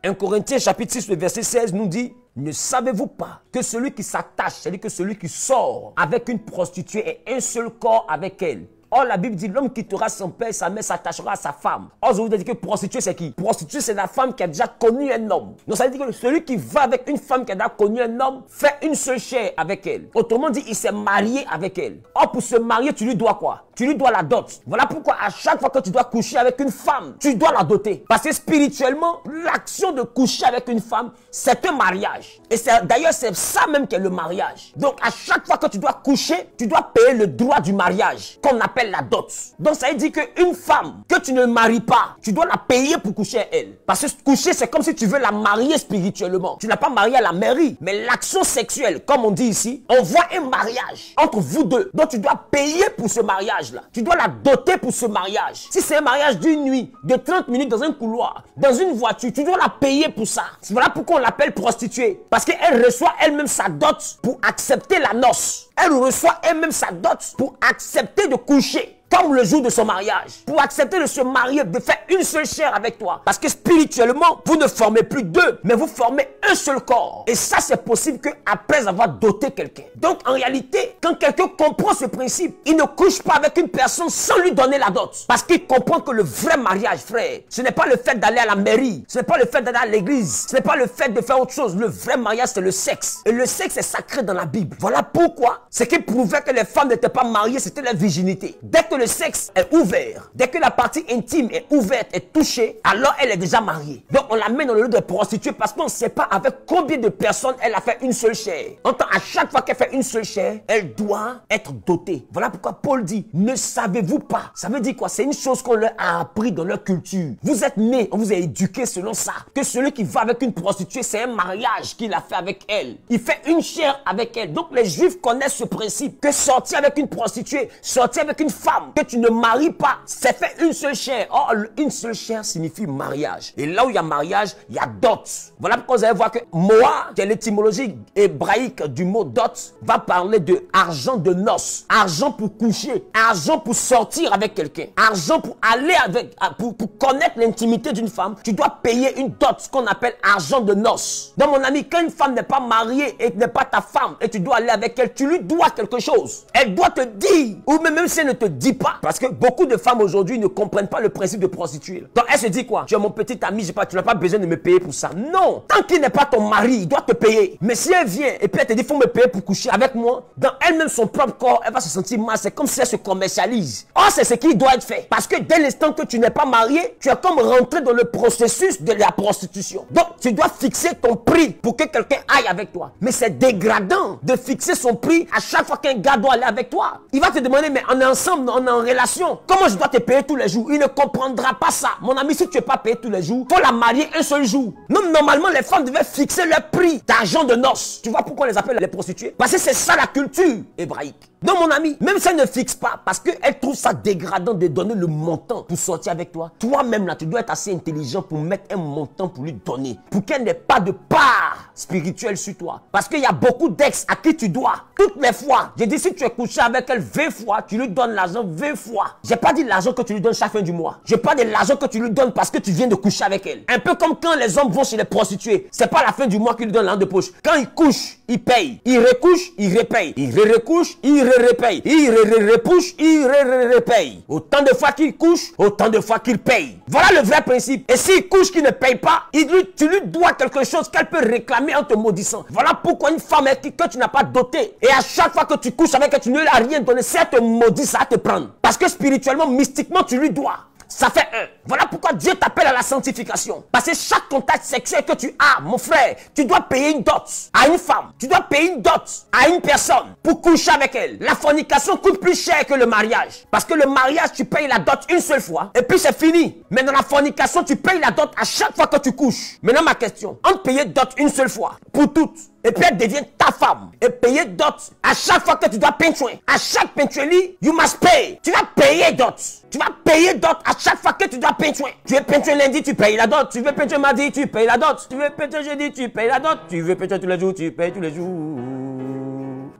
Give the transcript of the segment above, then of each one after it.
1 Corinthiens chapitre 6, le verset 16 nous dit: ne savez-vous pas que celui qui s'attache, c'est-à-dire que celui qui sort avec une prostituée est un seul corps avec elle? Or, la Bible dit: l'homme quittera son père et sa mère, s'attachera à sa femme. Or, je vous ai dit que prostituée, c'est qui? Prostituée, c'est la femme qui a déjà connu un homme. Donc, ça veut dire que celui qui va avec une femme qui a déjà connu un homme fait une seule chair avec elle. Autrement dit, il s'est marié avec elle. Or, pour se marier, tu lui dois quoi? Tu lui dois la dot. Voilà pourquoi à chaque fois que tu dois coucher avec une femme, tu dois la doter. Parce que spirituellement, l'action de coucher avec une femme, c'est un mariage. Et d'ailleurs, c'est ça même qu'est le mariage. Donc, à chaque fois que tu dois coucher, tu dois payer le droit du mariage, qu'on appelle la dot. Donc, ça veut dire qu'une femme que tu ne maries pas, tu dois la payer pour coucher avec elle. Parce que coucher, c'est comme si tu veux la marier spirituellement. Tu n'as pas marié à la mairie, mais l'action sexuelle, comme on dit ici, on voit un mariage entre vous deux. Donc, tu dois payer pour ce mariage. Tu dois la doter pour ce mariage. Si c'est un mariage d'une nuit, de 30 minutes dans un couloir, dans une voiture, tu dois la payer pour ça. Voilà pourquoi on l'appelle prostituée. Parce qu'elle reçoit elle-même sa dot pour accepter la noce. Elle reçoit elle-même sa dot pour accepter de coucher. Comme le jour de son mariage, pour accepter de se marier, de faire une seule chair avec toi. Parce que spirituellement, vous ne formez plus deux, mais vous formez un seul corps. Et ça, c'est possible qu'après avoir doté quelqu'un. Donc, en réalité, quand quelqu'un comprend ce principe, il ne couche pas avec une personne sans lui donner la dot. Parce qu'il comprend que le vrai mariage, frère, ce n'est pas le fait d'aller à la mairie, ce n'est pas le fait d'aller à l'église, ce n'est pas le fait de faire autre chose. Le vrai mariage, c'est le sexe. Et le sexe est sacré dans la Bible. Voilà pourquoi ce qui prouvait que les femmes n'étaient pas mariées, c'était la virginité. Dès que le sexe est ouvert, dès que la partie intime est ouverte et touchée, alors elle est déjà mariée. Donc on la met dans le lieu de prostituée parce qu'on ne sait pas avec combien de personnes elle a fait une seule chair. Entend, à chaque fois qu'elle fait une seule chair, elle doit être dotée. Voilà pourquoi Paul dit: ne savez-vous pas? Ça veut dire quoi? C'est une chose qu'on leur a appris dans leur culture. Vous êtes nés, on vous a éduqué selon ça. Que celui qui va avec une prostituée, c'est un mariage qu'il a fait avec elle. Il fait une chair avec elle. Donc les juifs connaissent ce principe que sortir avec une prostituée, sortir avec une femme que tu ne maries pas, c'est fait une seule chair. Or, une seule chair signifie mariage. Et là où il y a mariage, il y a dot. Voilà pourquoi vous allez voir que Moa, qui est l'étymologie hébraïque du mot dot, va parler de argent de noces, argent pour coucher, argent pour sortir avec quelqu'un, argent pour aller avec, pour connaître l'intimité d'une femme. Tu dois payer une dot, ce qu'on appelle argent de noces. Donc mon ami, quand une femme n'est pas mariée et n'est pas ta femme et tu dois aller avec elle, tu lui dois quelque chose. Elle doit te dire, ou même si elle ne te dit pas. Parce que beaucoup de femmes aujourd'hui ne comprennent pas le principe de prostituée. Donc elle se dit quoi? Tu es mon petit ami, je sais pas, tu n'as pas besoin de me payer pour ça. Non! Tant qu'il n'est pas ton mari, il doit te payer. Mais si elle vient et puis elle te dit, il faut me payer pour coucher avec moi, dans elle-même son propre corps, elle va se sentir mal. C'est comme si elle se commercialise. Or, c'est ce qui doit être fait. Parce que dès l'instant que tu n'es pas marié, tu es comme rentré dans le processus de la prostitution. Donc, tu dois fixer ton prix pour que quelqu'un aille avec toi. Mais c'est dégradant de fixer son prix à chaque fois qu'un gars doit aller avec toi. Il va te demander, mais on est ensemble, on est en relation. Comment je dois te payer tous les jours? Il ne comprendra pas ça. Mon ami, si tu n'es pas payé tous les jours, il faut la marier un seul jour. Même normalement, les femmes devaient fixer leur prix d'argent de noces. Tu vois pourquoi on les appelle les prostituées? Parce que c'est ça la culture hébraïque. Donc mon ami, même si elle ne fixe pas, parce qu'elle trouve ça dégradant de donner le montant pour sortir avec toi, toi-même là, tu dois être assez intelligent pour mettre un montant pour lui donner. Pour qu'elle n'ait pas de part spirituelle sur toi. Parce qu'il y a beaucoup d'ex à qui tu dois. Toutes les fois, j'ai dit si tu es couché avec elle 20 fois, tu lui donnes l'argent 20 fois. J'ai pas dit l'argent que tu lui donnes chaque fin du mois. Je parle de l'argent que tu lui donnes parce que tu viens de coucher avec elle. Un peu comme quand les hommes vont chez les prostituées. C'est pas la fin du mois qu'ils lui donnent l'argent de poche. Quand ils couchent, ils payent. Ils recouchent, ils repayent. Ils recouchent, ils repaye. Il repouche, il repaye. Autant de fois qu'il couche, autant de fois qu'il paye. Voilà le vrai principe. Et s'il couche qu'il ne paye pas, tu lui dois quelque chose qu'elle peut réclamer en te maudissant. Voilà pourquoi une femme que tu n'as pas dotée, et à chaque fois que tu couches avec elle, tu ne lui as rien donné, si elle te maudit, ça va te prendre. Parce que spirituellement, mystiquement, tu lui dois. Ça fait un. Voilà pourquoi Dieu t'appelle à la sanctification. Parce que chaque contact sexuel que tu as, mon frère, tu dois payer une dot à une femme. Tu dois payer une dot à une personne pour coucher avec elle. La fornication coûte plus cher que le mariage. Parce que le mariage, tu payes la dot une seule fois et puis c'est fini. Mais dans la fornication, tu payes la dot à chaque fois que tu couches. Maintenant, ma question, on te paye dot une seule fois pour toutes. Et puis elle devient ta femme. Et payer dot à chaque fois que tu dois peinturer. À chaque peinturerie, you must pay. Tu vas payer dot. Tu vas payer dot à chaque fois que tu dois peinturer. Tu veux peinturer lundi, tu payes la dot. Tu veux peinturer mardi, tu payes la dot. Tu veux peinturer jeudi, tu payes la dot. Tu veux peinturer tous les jours, tu payes tous les jours.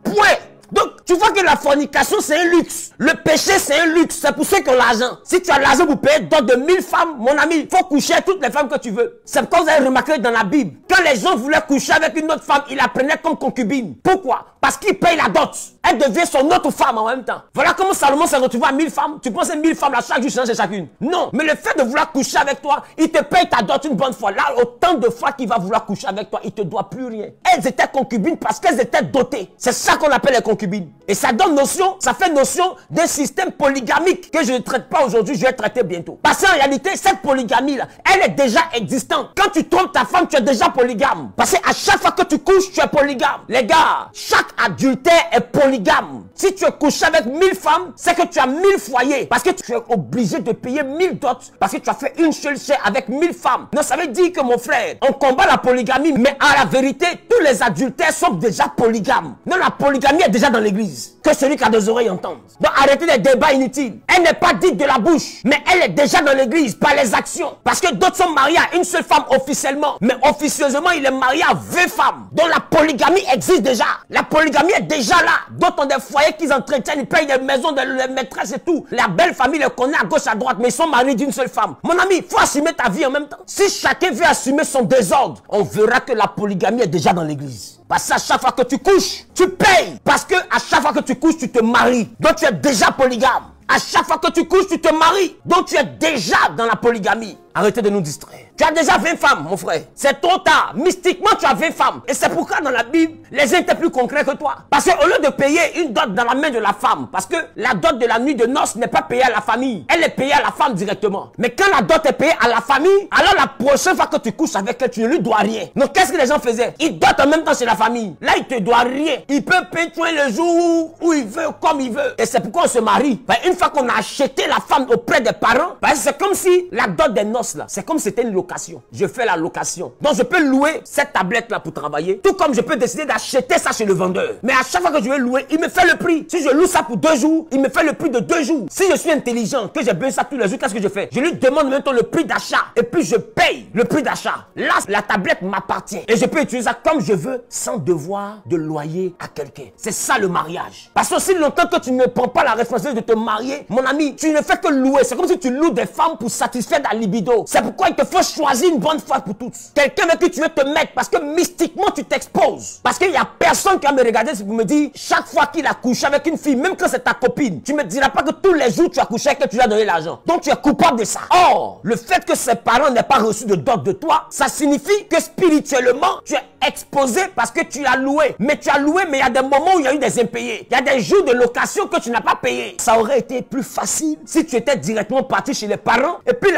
Point. Donc, Tu vois que la fornication, c'est un luxe. Le péché, c'est un luxe. C'est pour ceux qui ont l'argent. Si tu as l'argent pour payer dot de 1000 femmes, mon ami, il faut coucher avec toutes les femmes que tu veux. C'est pourquoi vous avez remarqué dans la Bible, quand les gens voulaient coucher avec une autre femme, ils la prenaient comme concubine. Pourquoi? Parce qu'ils payent la dot. Elle devient son autre femme en même temps. Voilà comment Salomon s'est retrouvé à 1000 femmes. Tu penses à 1000 femmes là, chaque jour, changer chacune. Non, mais le fait de vouloir coucher avec toi, il te paye ta dot une bonne fois. Là, autant de fois qu'il va vouloir coucher avec toi, il te doit plus rien. Elles étaient concubines parce qu'elles étaient dotées. C'est ça qu'on appelle les concubines. Et ça donne notion, ça fait notion d'un système polygamique que je ne traite pas aujourd'hui, je vais traiter bientôt. Parce qu'en réalité, cette polygamie-là, elle est déjà existante. Quand tu trompes ta femme, tu es déjà polygame. Parce qu'à chaque fois que tu couches, tu es polygame. Les gars, chaque adultère est polygame. Si tu es couché avec 1000 femmes, c'est que tu as 1000 foyers. Parce que tu es obligé de payer 1000 dots. Parce que tu as fait une seule chair avec 1000 femmes. Non, ça veut dire que mon frère, on combat la polygamie, mais en la vérité, tous les adultères sont déjà polygames. Non, la polygamie est déjà dans l'église. Que celui qui a des oreilles entende. Donc arrêtez les débats inutiles. Elle n'est pas dite de la bouche, mais elle est déjà dans l'église par les actions. Parce que d'autres sont mariés à une seule femme officiellement, mais officieusement, il est marié à 20 femmes. Donc la polygamie existe déjà. La polygamie est déjà là. D'autres ont des foyers qu'ils entretiennent, ils payent des maisons, des maîtresses et tout. La belle famille les connaît à gauche, à droite, mais ils sont mariés d'une seule femme. Mon ami, il faut assumer ta vie en même temps. Si chacun veut assumer son désordre, on verra que la polygamie est déjà dans l'église. Parce qu'à chaque fois que tu couches, tu payes. Parce que à chaque fois que tu couches, tu te maries. Donc tu es déjà polygame. À chaque fois que tu couches, tu te maries. Donc tu es déjà dans la polygamie. Arrêtez de nous distraire. Tu as déjà 20 femmes, mon frère. C'est trop tard. Mystiquement, tu as 20 femmes. Et c'est pourquoi dans la Bible, les uns étaient plus concrets que toi. Parce qu'au lieu de payer une dot dans la main de la femme, parce que la dot de la nuit de noces n'est pas payée à la famille. Elle est payée à la femme directement. Mais quand la dot est payée à la famille, alors la prochaine fois que tu couches avec elle, tu ne lui dois rien. Donc qu'est-ce que les gens faisaient? Ils dotent en même temps chez la famille. Là, il ne te doit rien. Il peut payer le jour où il veut, comme il veut. Et c'est pourquoi on se marie. Une fois qu'on a acheté la femme auprès des parents, c'est comme si la dot des noces là, c'est comme si c'était une location. Je fais la location. Donc je peux louer cette tablette là pour travailler, tout comme je peux décider d'acheter ça chez le vendeur. Mais à chaque fois que je vais louer, il me fait le prix. Si je loue ça pour 2 jours, il me fait le prix de 2 jours. Si je suis intelligent, que j'ai besoin de ça tous les jours, qu'est-ce que je fais? Je lui demande maintenant le prix d'achat et puis je paye le prix d'achat. Là, la tablette m'appartient et je peux utiliser ça comme je veux sans devoir de loyer à quelqu'un. C'est ça le mariage. Parce que si longtemps que tu ne prends pas la responsabilité de te marier, mon ami, tu ne fais que louer. C'est comme si tu loues des femmes pour satisfaire ta libido. C'est pourquoi il te faut choisir une bonne fois pour toutes. Quelqu'un avec qui tu veux te mettre parce que mystiquement tu t'exposes. Parce qu'il n'y a personne qui va me regarder pour me dire chaque fois qu'il a couché avec une fille, même quand c'est ta copine, tu ne me diras pas que tous les jours tu as couché avec elle, tu lui as donné l'argent. Donc tu es coupable de ça. Or, le fait que ses parents n'aient pas reçu de dot de toi, ça signifie que spirituellement tu es exposé parce que tu as loué. Mais tu as loué, mais il y a des moments où il y a eu des impayés. Il y a des jours de location que tu n'as pas payé. Ça aurait été plus facile si tu étais directement parti chez les parents et puis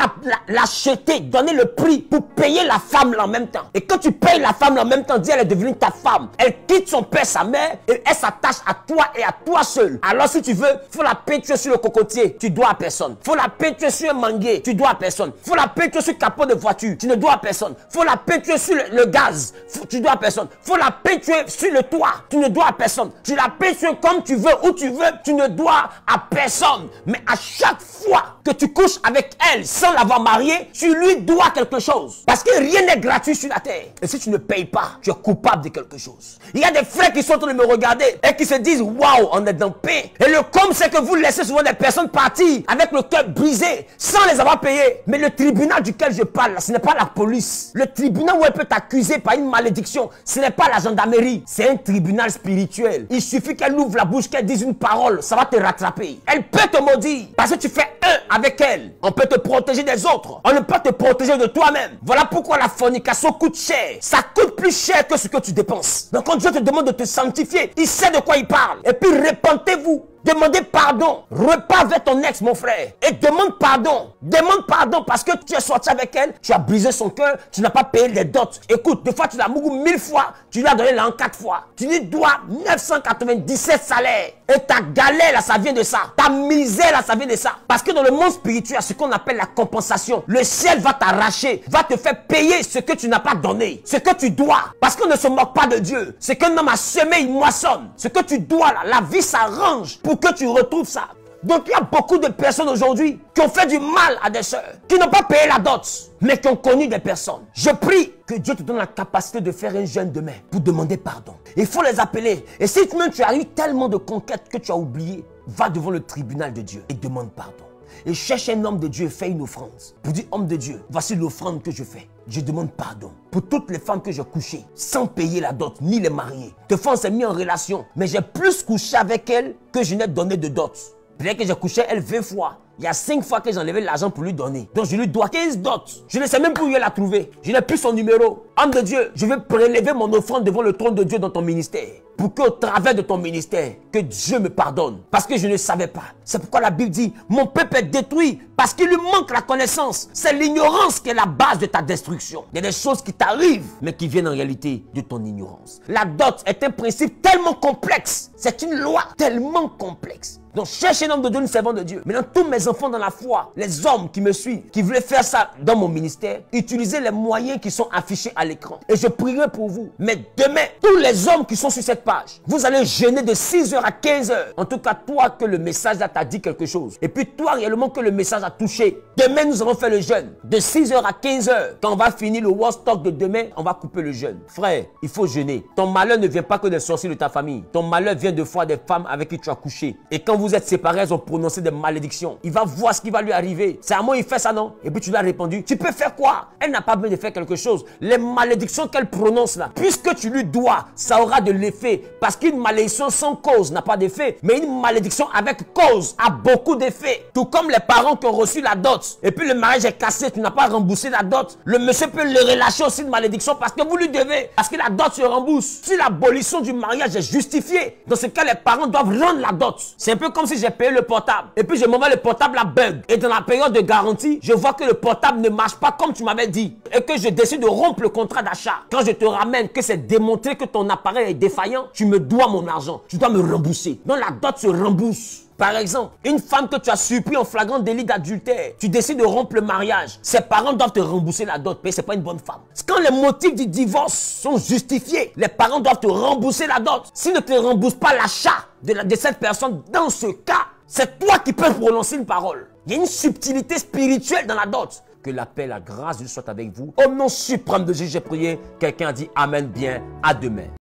l'acheter, donner le prix pour payer la femme là en même temps. Et quand tu payes la femme là en même temps, dis elle est devenue ta femme. Elle quitte son père, sa mère et elle s'attache à toi et à toi seul. Alors si tu veux, faut la peinture sur le cocotier, tu dois à personne. Faut la peinture sur un manguier, tu dois à personne. Faut la peinture sur le capot de voiture, tu ne dois à personne. Faut la peinture sur le gaz, tu dois à personne. Faut la peinture sur le toit, tu ne dois à personne. Tu la peinture comme tu veux, où tu veux, tu ne dois à personne. Mais à chaque fois que tu couches avec elle sans l'avoir mariée, tu lui dois quelque chose. Parce que rien n'est gratuit sur la terre. Et si tu ne payes pas, tu es coupable de quelque chose. Il y a des frères qui sont en train de me regarder et qui se disent waouh, on est dans paix. Et le com, c'est que vous laissez souvent des personnes partir avec le cœur brisé sans les avoir payés. Mais le tribunal duquel je parle, ce n'est pas la police. Le tribunal où elle peut t'accuser par une malédiction, ce n'est pas la gendarmerie. C'est un tribunal spirituel. Il suffit qu'elle ouvre la bouche, qu'elle dise une parole, ça va te rattraper. Elle peut te maudire parce que tu fais un avec elle. On peut te protéger des autres. On ne peut te protéger de toi-même. Voilà pourquoi la fornication coûte cher. Ça coûte plus cher que ce que tu dépenses. Donc quand Dieu te demande de te sanctifier, il sait de quoi il parle. Et puis repentez-vous. Demandez pardon. Repars avec ton ex, mon frère. Et demande pardon. Demande pardon parce que tu es sorti avec elle. Tu as brisé son cœur. Tu n'as pas payé les dots. Écoute, des fois tu l'as mougou 1000 fois. Tu lui as donné l'an 4 fois. Tu lui dois 997 salaires. Et ta galère là, ça vient de ça. Ta misère là, ça vient de ça. Parce que dans le monde spirituel, ce qu'on appelle la compensation. Le ciel va t'arracher. Va te faire payer ce que tu n'as pas donné. Ce que tu dois. Parce qu'on ne se moque pas de Dieu. Ce qu'un homme a semé, il moissonne. Ce que tu dois là, la vie s'arrange pour que tu retrouves ça. Donc il y a beaucoup de personnes aujourd'hui qui ont fait du mal à des sœurs, qui n'ont pas payé la dot, mais qui ont connu des personnes. Je prie que Dieu te donne la capacité de faire un jeûne demain pour demander pardon. Il faut les appeler. Et si même tu as eu tellement de conquêtes que tu as oublié, va devant le tribunal de Dieu et demande pardon. Et cherche un homme de Dieu et fais une offrande. Pour dire, homme de Dieu, voici l'offrande que je fais. Je demande pardon pour toutes les femmes que j'ai couchées sans payer la dot, ni les marier. Des fois, on s'est mis en relation, mais j'ai plus couché avec elle que je n'ai donné de dot. Peut-être que j'ai couché elle 20 fois. Il y a 5 fois que j'ai enlevé l'argent pour lui donner. Donc je lui dois 15 dots. Je ne sais même plus où elle a trouvé. Je n'ai plus son numéro. Homme de Dieu, je vais prélever mon offrande devant le trône de Dieu dans ton ministère. Pour qu'au travers de ton ministère, que Dieu me pardonne. Parce que je ne savais pas. C'est pourquoi la Bible dit, mon peuple est détruit parce qu'il lui manque la connaissance. C'est l'ignorance qui est la base de ta destruction. Il y a des choses qui t'arrivent, mais qui viennent en réalité de ton ignorance. La dot est un principe tellement complexe. C'est une loi tellement complexe. Donc cherche un homme de Dieu, une servante de Dieu. Maintenant, tous mes enfants dans la foi, les hommes qui me suivent, qui voulaient faire ça dans mon ministère, utilisez les moyens qui sont affichés à l'écran. Et je prierai pour vous. Mais demain, tous les hommes qui sont sur cette page, vous allez jeûner de 6h à 15h. En tout cas, toi que le message là t'a dit quelque chose. Et puis toi réellement que le message a touché. Demain, nous allons faire le jeûne. De 6h à 15h. Quand on va finir le Woodstock de demain, on va couper le jeûne. Frère, il faut jeûner. Ton malheur ne vient pas que des sorciers de ta famille. Ton malheur vient de fois des femmes avec qui tu as couché. Et quand vous êtes séparés, elles ont prononcé des malédictions. Il va voir ce qui va lui arriver. C'est à moi, il fait ça, non? Et puis tu lui as répondu, tu peux faire quoi? Elle n'a pas besoin de faire quelque chose. Les malédictions qu'elle prononce là, puisque tu lui dois, ça aura de l'effet. Parce qu'une malédiction sans cause n'a pas d'effet. Mais une malédiction avec cause a beaucoup d'effet. Tout comme les parents qui ont reçu la dot. Et puis le mariage est cassé, tu n'as pas remboursé la dot. Le monsieur peut le relâcher aussi de malédiction parce que vous lui devez. Parce que la dot se rembourse. Si l'abolition du mariage est justifiée, dans ce cas, les parents doivent rendre la dot. C'est un peu comme si j'ai payé le portable. Et puis je m'envoie le portable à bug. Et dans la période de garantie, je vois que le portable ne marche pas comme tu m'avais dit. Et que je décide de rompre le contrat d'achat. Quand je te ramène que c'est démontré que ton appareil est défaillant, tu me dois mon argent. Tu dois me rembourser. Donc la dot se rembourse. Par exemple, une femme que tu as surpris en flagrant délit d'adultère, tu décides de rompre le mariage, ses parents doivent te rembourser la dot, mais c'est pas une bonne femme. Quand les motifs du divorce sont justifiés, les parents doivent te rembourser la dot. S'ils ne te remboursent pas l'achat de cette personne, dans ce cas, c'est toi qui peux prononcer une parole. Il y a une subtilité spirituelle dans la dot. Que la paix, la grâce de Dieu soit avec vous. Au nom suprême de Jésus, j'ai prié. Quelqu'un a dit Amen bien. À demain.